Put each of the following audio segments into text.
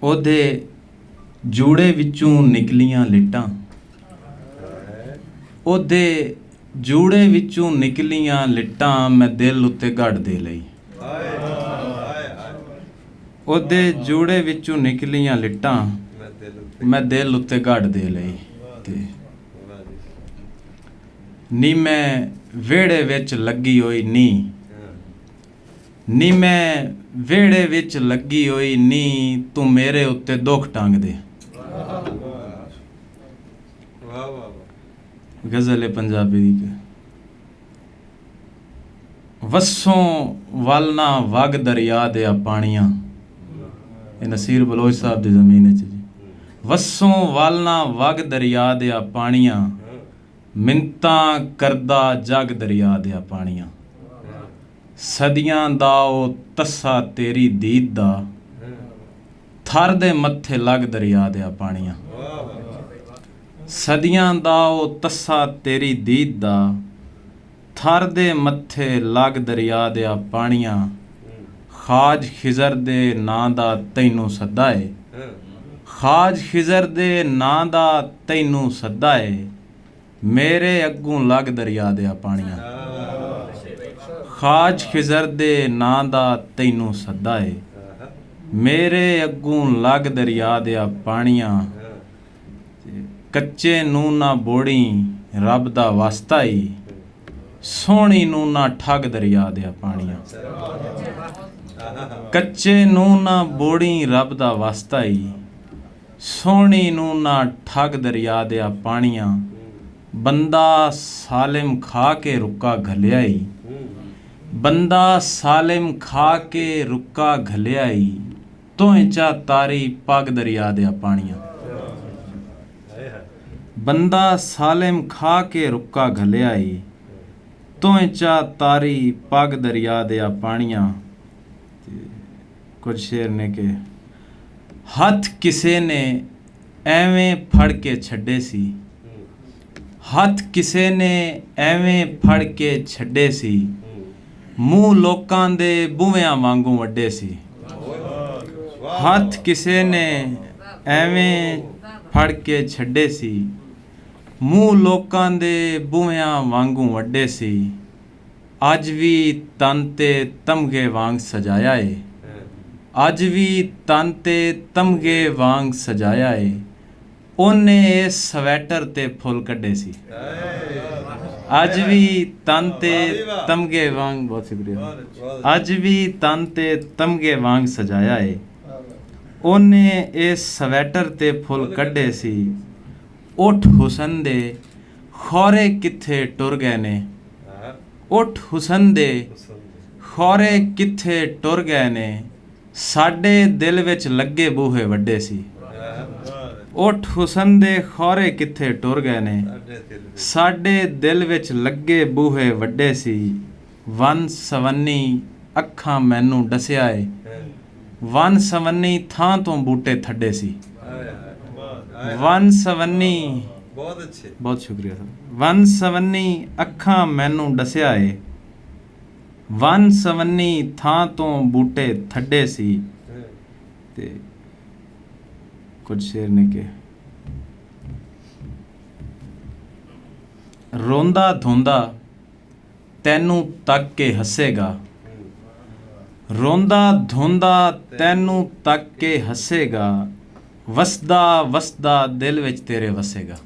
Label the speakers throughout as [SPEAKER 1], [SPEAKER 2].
[SPEAKER 1] ਉਹਦੇ ਜੂੜੇ ਵਿੱਚੋਂ ਨਿਕਲੀਆਂ ਲਿੱਟਾਂ, ਉਹਦੇ ਜੂੜੇ ਵਿੱਚੋਂ ਨਿਕਲੀਆਂ ਲਿੱਟਾਂ ਮੈਂ ਦਿਲ ਉੱਤੇ ਗੜ ਦੇ ਲਈ। ਉਹਦੇ ਜੂੜੇ ਵਿੱਚੋਂ ਨਿਕਲੀਆਂ ਲਿੱਟਾਂ ਮੈਂ ਦਿਲ ਉੱਤੇ ਗੜ ਦੇ ਲਈ। ਤੇ ਨੀ ਮੈਂ ਵਿਹੜੇ ਵਿੱਚ ਲੱਗੀ ਹੋਈ ਨੀ ਮੈਂ ਵਿਹੜੇ ਵਿੱਚ ਲੱਗੀ ਹੋਈ ਨੀ ਤੂੰ ਮੇਰੇ ਉੱਤੇ ਦੁੱਖ ਟੰਗ ਦੇ। ਗਜ਼ਲ ਹੈ ਪੰਜਾਬੀ ਦੀ। ਵਸੋਂ ਵੱਲ ਨਾ ਵਗ ਦਰਿਆ ਦੇ ਪਾਣੀਆਂ, ਇਹ ਨਸੀਰ ਬਲੋਚ ਸਾਹਿਬ ਦੀ ਜ਼ਮੀਨ 'ਚ ਜੀ। ਵਸੋਂ ਵੱਲ ਨਾ ਵਗ ਦਰਿਆ ਦੇ ਪਾਣੀਆਂ, ਮਿੰਤਾਂ ਕਰਦਾ ਜਗ ਦਰਿਆ ਦੇ ਪਾਣੀਆਂ। ਸਦੀਆਂ ਦਾ ਉਹ ਤੱਸਾ ਤੇਰੀ ਦੀਦ ਦਾ, ਥਰ ਦੇ ਮੱਥੇ ਲੱਗ ਦਰਿਆ ਦੇ ਪਾਣੀਆਂ। ਸਦੀਆਂ ਦਾ ਉਹ ਤੱਸਾ ਤੇਰੀ ਦੀਦ ਦਾ, ਥਰ ਦੇ ਮੱਥੇ ਲੱਗ ਦਰਿਆ ਦੇ ਪਾਣੀਆਂ। ਖਾਜ ਖਿਜ਼ਰ ਦੇ ਨਾਂ ਦਾ ਤੈਨੂੰ ਸੱਦਾ ਏ, ਖਾਜ ਖਿਜ਼ਰ ਦੇ ਨਾਂ ਦਾ ਤੈਨੂੰ ਸੱਦਾ ਏ, ਮੇਰੇ ਅੱਗੋਂ ਲੱਗ ਦਰਿਆ ਦੇ ਪਾਣੀਆਂ। ਖਾਜ ਖਿਜ਼ਰ ਦੇ ਨਾਂ ਦਾ ਤੈਨੂੰ ਸੱਦਾ ਏ, ਮੇਰੇ ਅੱਗੋਂ ਲੱਗ ਦਰਿਆ ਦੇ ਪਾਣੀਆਂ। ਕੱਚੇ ਨੂੰ ਨਾ ਬੋੜੀ ਰੱਬ ਦਾ ਵਾਸਤਾ ਈ, ਸੋਹਣੀ ਨੂੰ ਨਾ ਠੱਗ ਦਰਿਆ ਦੇ ਪਾਣੀਆਂ। ਕੱਚੇ ਨੂੰ ਨਾ ਬੋੜੀ ਰੱਬ ਦਾ ਵਾਸਤਾ ਈ, ਸੋਹਣੀ ਨੂੰ ਨਾ ਠੱਗ ਦਰਿਆ ਦੇ ਪਾਣੀਆਂ। ਬੰਦਾ ਸਾਲਿਮ ਖਾ ਕੇ ਰੁੱਕਾ ਘਲਿਆ ਈ, ਬੰਦਾ ਸਾਲਿਮ ਖਾ ਕੇ ਰੁੱਕਾ ਘਲਿਆ ਈ, ਤੋਏ ਚਾ ਤਾਰੀ ਪੱਗ ਦਰਿਆ ਦੇ ਪਾਣੀਆਂ। ਬੰਦਾ ਸਾਲਿਮ ਖਾ ਕੇ ਰੁੱਕਾ ਘਲਿਆ ਈ, ਤੋਏ ਚਾ ਤਾਰੀ ਪੱਗ ਦਰਿਆ ਦੇ ਪਾਣੀਆਂ। ਕੁਝ ਸ਼ੇਰ ਨੇ ਕਿ ਹੱਥ ਕਿਸੇ ਨੇ ਐਵੇਂ ਫੜ ਕੇ ਛੱਡੇ ਸੀ, ਹੱਥ ਕਿਸੇ ਨੇ ਐਵੇਂ ਫੜ ਕੇ ਛੱਡੇ ਸੀ, ਮੂੰਹ ਲੋਕਾਂ ਦੇ ਬੂਹਿਆਂ ਵਾਂਗੂ ਵੱਡੇ ਸੀ। ਹੱਥ ਕਿਸੇ ਨੇ ਐਵੇਂ ਫੜ ਕੇ ਛੱਡੇ ਸੀ, ਮੂੰਹ ਲੋਕਾਂ ਦੇ ਬੂਹਿਆਂ ਵਾਂਗੂ ਵੱਡੇ ਸੀ। ਅੱਜ ਵੀ ਤਨ ਤੇ ਤਮਗੇ ਵਾਂਗ ਸਜਾਇਆ ਏ, ਅੱਜ ਵੀ ਤਨ ਤੇ ਤਮਗੇ ਵਾਂਗ ਸਜਾਇਆ ਏ, ਉਹਨੇ ਇਹ ਸਵੈਟਰ ਤੇ ਫੁੱਲ ਕੱਢੇ ਸੀ। ਅੱਜ ਵੀ ਤਨ ਤੇ ਤਮਗੇ ਵਾਂਗ, ਬਹੁਤ ਸ਼ੁਕਰੀਆ, ਅੱਜ ਵੀ ਤਨ ਤੇ ਤਮਗੇ ਵਾਂਗ ਸਜਾਇਆ ਏ, ਉਹਨੇ ਇਹ ਸਵੈਟਰ ਤੇ ਫੁੱਲ ਕੱਢੇ ਸੀ। ਉੱਠ ਹੁਸਨ ਦੇ ਖੌਰੇ ਕਿੱਥੇ ਟੁਰ ਗਏ ਨੇ, ਉੱਠ ਹੁਸਨ ਦੇ ਖੌਰੇ ਕਿੱਥੇ ਟੁਰ ਗਏ ਨੇ, ਸਾਡੇ ਦਿਲ ਵਿੱਚ ਲੱਗੇ ਬੂਹੇ ਵੱਡੇ ਸੀ। ਉੱਠ ਹੁਸਨ ਦੇ ਖੌਰੇ ਕਿੱਥੇ ਟੁਰ ਗਏ ਨੇ, ਸਾਡੇ ਦਿਲ ਵਿੱਚ ਲੱਗੇ ਬੂਹੇ ਵੱਡੇ ਸੀ। ਵਨ ਸਵੰਨੀ ਅੱਖਾਂ ਮੈਨੂੰ ਡਸਿਆ ਏ, ਵਨ ਸਵੰਨੀ ਥਾਂ ਤੋਂ ਬੂਟੇ ਥੱਡੇ ਸੀ। ਵਨ ਸਵੰਨੀ, ਬਹੁਤ ਅੱਛੇ, ਬਹੁਤ ਸ਼ੁਕਰੀਆ ਸਰ। ਵਨ ਸਵੰਨੀ ਅੱਖਾਂ ਮੈਨੂੰ ਡਸਿਆ ਏ, ਵਨ ਸਵੰਨੀ ਥਾਂ ਤੋਂ ਬੂਟੇ ਥੱਡੇ ਸੀ। ਤੇ ਕੁਝ ਸ਼ੇਰ ਨੇ ਕਿ ਰੋਂਦਾ ਧੋਂਦਾ ਤੈਨੂੰ ਤੱਕ ਕੇ ਹੱਸੇਗਾ, ਰੋਂਦਾ ਧੋਂਦਾ ਤੈਨੂੰ ਤੱਕ ਕੇ ਹੱਸੇਗਾ, ਵਸਦਾ ਵਸਦਾ ਦਿਲ ਵਿੱਚ ਤੇਰੇ ਵਸੇਗਾ।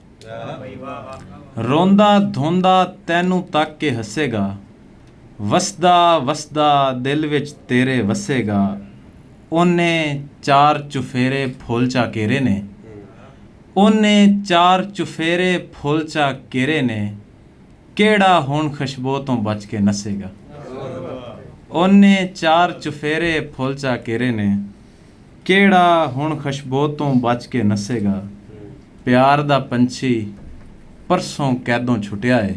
[SPEAKER 1] ਰੋਂਦਾ ਧੋਂਦਾ ਤੈਨੂੰ ਤੱਕ ਕੇ ਹੱਸੇਗਾ, ਵਸਦਾ ਵਸਦਾ ਦਿਲ ਵਿੱਚ ਤੇਰੇ ਵਸੇਗਾ। ਉਹਨੇ ਚਾਰ ਚੁਫੇਰੇ ਫੁੱਲ ਚਾ ਕੇਰੇ ਨੇ, ਉਹਨੇ ਚਾਰ ਚੁਫੇਰੇ ਫੁੱਲ ਚਾ ਕੇਰੇ ਨੇ, ਕਿਹੜਾ ਹੁਣ ਖੁਸ਼ਬੂ ਤੋਂ ਬਚ ਕੇ ਨੱਸੇਗਾ। ਉਹਨੇ ਚਾਰ ਚੁਫੇਰੇ ਫੁੱਲ ਚਾ ਕੇਰੇ ਨੇ, ਕਿਹੜਾ ਹੁਣ ਖੁਸ਼ਬੂ ਤੋਂ ਬਚ ਕੇ ਨੱਸੇਗਾ। ਪਿਆਰ ਦਾ ਪੰਛੀ ਪਰਸੋਂ ਕੈਦੋਂ ਛੁੱਟਿਆ ਏ,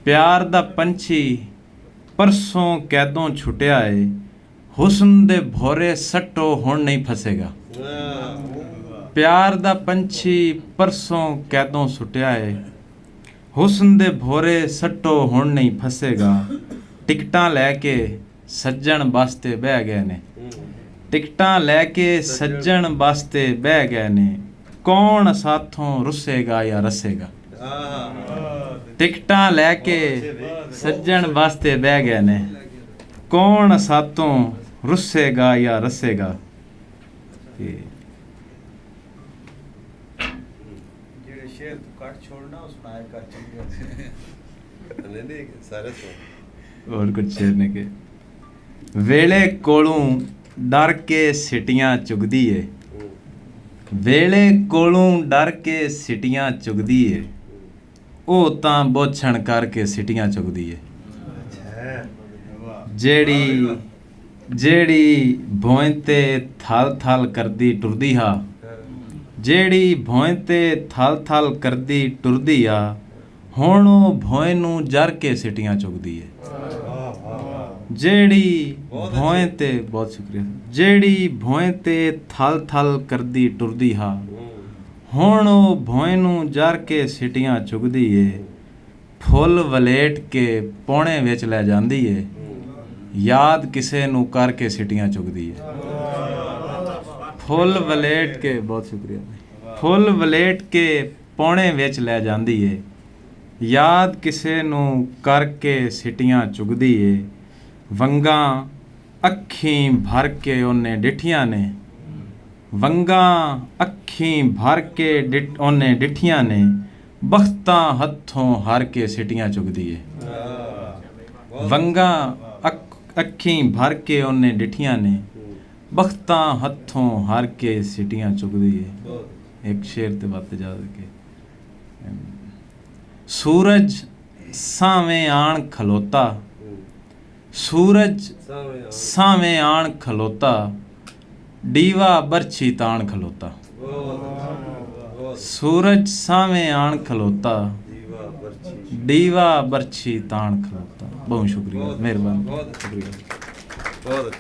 [SPEAKER 1] ਪਿਆਰ ਦਾ ਪੰਛੀ ਪਰਸੋਂ ਕੈਦੋਂ ਛੁੱਟਿਆ ਏ, ਹੁਸਨ ਦੇ ਭੋਰੇ ਸੱਟੋ ਹੁਣ ਨਹੀਂ ਫਸੇਗਾ। ਪਿਆਰ ਦਾ ਪੰਛੀ ਪਰਸੋਂ ਕੈਦੋਂ ਸੁੱਟਿਆ ਏ, ਹੁਸਨ ਦੇ ਭੋਰੇ ਸੱਟੋ ਹੁਣ ਨਹੀਂ ਫਸੇਗਾ। ਟਿਕਟਾਂ ਲੈ ਕੇ ਸੱਜਣ ਬੱਸ ਤੇ ਬਹਿ ਗਏ ਨੇ, ਟਿਕਟਾਂ ਲੈ ਕੇ ਸੱਜਣ ਵਾਸਤੇ ਬਹਿ ਗਏ ਨੇ, ਕੌਣ ਸਾਥੋਂ ਰੁੱਸੇਗਾ ਜਾਂ ਰੱਸੇਗਾ। ਟਿਕਟਾਂ ਲੈ ਕੇ ਸੱਜਣ ਵਾਸਤੇ ਬਹਿ ਗਏ ਨੇ, ਕੌਣ ਸਾਥੋਂ ਰੁੱਸੇਗਾ ਜਾਂ ਰੱਸੇਗਾ।
[SPEAKER 2] ਜਿਹੜੇ ਸ਼ੇਰ ਤੂੰ ਕੱਟ ਛੋੜਨਾ ਉਸ ਸੁਣਾਏ ਕਰ ਚੰਗੇ
[SPEAKER 3] ਨਹੀਂ ਸਾਰੇ
[SPEAKER 1] ਹੋਰ ਕੁਝ ਸ਼ੇਰ ਨੇ ਕਿ ਵੇਲੇ ਕੋਲੋਂ ਡਰ ਕੇ ਸਿਟੀਆਂ ਚੁਗਦੀ ਏ, ਵੇਲੇ ਕੋਲੋਂ ਡਰ ਕੇ ਸਿਟੀਆਂ ਚੁਗਦੀ ਏ, ਉਹ ਤਾਂ ਬੋਛਣ ਕਰਕੇ ਸਿਟੀਆਂ ਚੁਗਦੀ ਏ। ਜਿਹੜੀ ਭੋਂ ਤੇ ਥਲ ਥਲ ਕਰਦੀ ਟੁਰਦੀ ਹਾ, ਜਿਹੜੀ ਭੋਂ ਤੇ ਥਲ ਥਲ ਕਰਦੀ ਟੁਰਦੀ ਆ, ਹੁਣ ਉਹ ਭੋਂ ਨੂੰ ਜਰ ਕੇ ਸਿਟੀਆਂ ਚੁਗਦੀ ਏ। ਜਿਹੜੀ ਭੋਂ ਤੇ ਬਹੁਤ ਸ਼ੁਕਰੀਆ, ਜਿਹੜੀ ਭੋਂ ਤੇ ਥਲ ਥਲ ਕਰਦੀ ਟੁਰਦੀ ਹਾ, ਹੁਣ ਉਹ ਭੋਂ ਨੂੰ ਜਰ ਕੇ ਸਿਟੀਆਂ ਚੁਗਦੀ ਏ। ਫੁੱਲ ਵਲੇਟ ਕੇ ਪੌਣੇ ਵਿੱਚ ਲੈ ਜਾਂਦੀ ਏ, ਯਾਦ ਕਿਸੇ ਨੂੰ ਕਰਕੇ ਸਿਟੀਆਂ ਚੁਗਦੀ ਏ। ਫੁੱਲ ਵਲੇਟ ਕੇ ਬਹੁਤ ਸ਼ੁਕਰੀਆ, ਫੁੱਲ ਵਲੇਟ ਕੇ ਪੌਣੇ ਵਿੱਚ ਲੈ ਜਾਂਦੀ ਏ, ਯਾਦ ਕਿਸੇ ਨੂੰ ਕਰਕੇ ਸਿਟੀਆਂ ਚੁਗਦੀ ਏ। ਵੰਗਾਂ ਅੱਖੀਂ ਭਰ ਕੇ ਉਹਨੇ ਡਿੱਠੀਆਂ ਨੇ, ਵੰਗਾਂ ਅੱਖੀਂ ਭਰ ਕੇ ਉਹਨੇ ਡਿੱਠੀਆਂ ਨੇ, ਬਖਤਾਂ ਹੱਥੋਂ ਹਾਰ ਕੇ ਸਿਟੀਆਂ ਚੁਗਦੀ ਏ। ਵੰਗਾਂ ਅੱਖੀਂ ਭਰ ਕੇ ਉਹਨੇ ਡਿੱਠੀਆਂ ਨੇ, ਬਖਤਾਂ ਹੱਥੋਂ ਹਾਰ ਕੇ ਸਿਟੀਆਂ ਚੁਗਦੀ ਏ। ਇੱਕ ਸ਼ੇਰ ਤੇ ਬਾਤ ਜਾ ਕੇ ਸੂਰਜ ਸਾਵੇਂ ਆਣ ਖਲੋਤਾ, ਸੂਰਜ ਸਾਵੇਂ ਆਣ ਖਲੋਤਾ, ਡੀਵਾ ਬਰਛੀ ਤਾਣ ਖਲੋਤਾ। ਸੂਰਜ ਸਾਵੇਂ ਆਣ ਖਲੋਤਾ, ਡੀਵਾ ਬਰਛੀ ਤਾਣ ਖਲੋਤਾ। ਬਹੁਤ ਸ਼ੁਕਰੀਆ, ਮਿਹਰਬਾਨੀ, ਸ਼ੁਕਰੀਆ।
[SPEAKER 3] ਬਹੁਤ